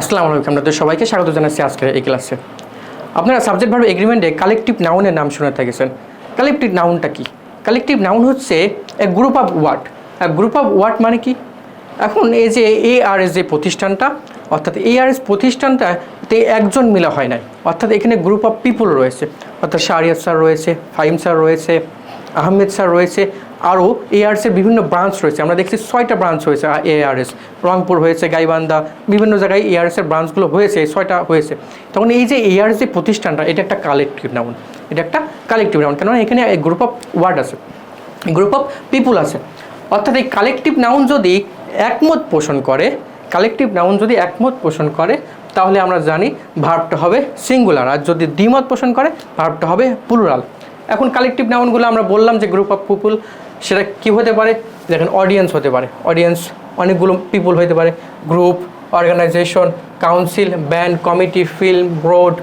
আসসালামু আলাইকুম, আপনাদের সবাইকে স্বাগত জানাচ্ছি আজকের এই ক্লাসে। আপনারা সাবজেক্ট ভার্ব এগ্রিমেন্টে কালেকটিভ নাউনের নাম শুনে থাকেছেন। কালেকটিভ নাউনটা কি? কালেকটিভ নাউন হচ্ছে a group of word. Group of word মানে কি? এখন এই যে ARS যে প্রতিষ্ঠানটা, অর্থাৎ ARS প্রতিষ্ঠানটাতে একজন মিলা হয় নাই, অর্থাৎ এখানে গ্রুপ অফ পিপুল রয়েছে, অর্থাৎ শাহরিয়ার স্যার রয়েছে, ফাহিম স্যার রয়েছে, আহমেদ স্যার রয়েছে, আরও ARSের বিভিন্ন ব্রাঞ্চ রয়েছে। আমরা দেখছি 6টা ব্রাঞ্চ হয়েছে ARS, রংপুর হয়েছে, গাইবান্ধা, বিভিন্ন জায়গায় ARSের ব্রাঞ্চগুলো হয়েছে, 6টা হয়েছে। তখন এই যে ARS যে প্রতিষ্ঠানটা, এটা একটা কালেকটিভ নাউন, এটা একটা কালেকটিভ নাউন, কেননা এখানে গ্রুপ অফ ওয়ার্ড আছে, গ্রুপ অফ পিপুল আছে। অর্থাৎ এই কালেকটিভ নাউন যদি একমত পোষণ করে, কালেকটিভ নাউন যদি একমত পোষণ করে, তাহলে আমরা জানি ভার্বটা হবে সিঙ্গুলার, আর যদি দ্বিমত পোষণ করে ভার্বটা হবে প্লুরাল। এখন কালেকটিভ নাউনগুলো আমরা বললাম যে গ্রুপ অফ পিপুল, সেটা কী হতে পারে? দেখেন অডিয়েন্স হতে পারে, অডিয়েন্স অনেকগুলো পিপুল হতে পারে, group, organisation, council, band, committee, film, board,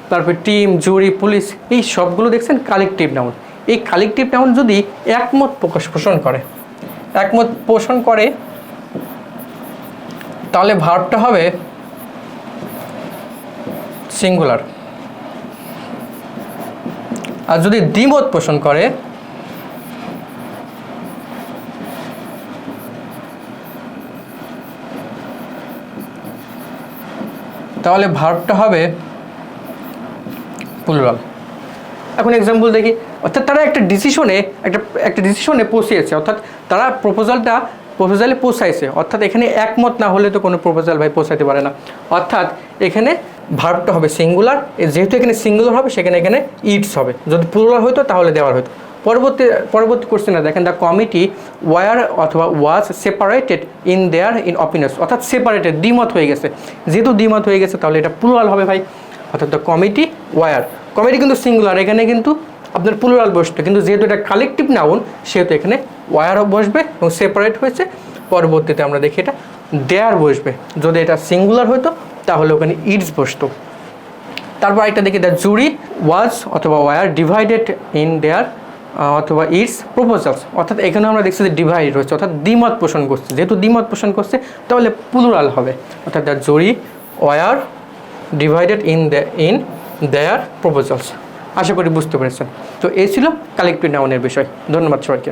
তারপর টিম, জুরি, পুলিশ, এই সবগুলো দেখছেন কালেকটিভ নাউন। এই কালেকটিভ নাউন যদি একমত পোষণ করে, একমত পোষণ করে, তাহলে ভার্বটা হবে সিঙ্গুলার। আর যদি দ্বিমত পোষণ করে, তাহলে ভার্বটা হবে প্লুরাল। এখন এক্সাম্পল দেখি, অর্থাৎ তারা একটা ডিসিশনে পৌঁছেছে, অর্থাৎ তারা প্রপোজালে পৌঁছাইছে, অর্থাৎ এখানে একমত না হলে তো কোনো প্রপোজাল পৌঁছাইতে পারে না। অর্থাৎ এখানে ভার্বটা হবে সিঙ্গুলার, যেহেতু এখানে সিঙ্গুলার হবে সেখানে এখানে ইটস হবে, যদি প্লুরাল হতো তাহলে দেওয়ার হতো। পরবর্তী কোশ্চেনে দেখেন, দ্য কমিটি ওয়ার অথবা ওয়াজ সেপারেটেড ইন অপিনিয়ন্স, অর্থাৎ সেপারেটেড, দ্বিমত হয়ে গেছে, যেহেতু দ্বিমত হয়ে গেছে তাহলে এটা প্লুরাল হবে ভাই। অর্থাৎ দ্য কমিটি ওয়ার, কমিটি কিন্তু সিঙ্গুলার, এখানে কিন্তু আপনার প্লুরাল বসতো, কিন্তু যেহেতু এটা কালেকটিভ নাউন সেহেতু এখানে ওয়ার বসবে এবং সেপারেট হয়েছে। পরবর্তীতে আমরা দেখি এটা দেয়ার বসবে, যদি এটা সিঙ্গুলার হতো তাহলে ওখানে ইটস বসতো। তারপর একটা দেখি, দ্য জুরি ওয়াজ অথবা ওয়ার ডিভাইডেড ইন দেয়ার অথবা ইটস প্রপোজালস, অর্থাৎ এখানে আমরা দেখছি যে ডিভাইড হচ্ছে, অর্থাৎ দ্বিমত পোষণ করছে, যেহেতু দ্বিমত পোষণ করছে তাহলে প্লুরাল হবে, অর্থাৎ the jury were divided in their proposals. আশা করি বুঝতে পেরেছেন। তো এই ছিল কালেকটিভ নাউনের বিষয়। ধন্যবাদ সবাইকে।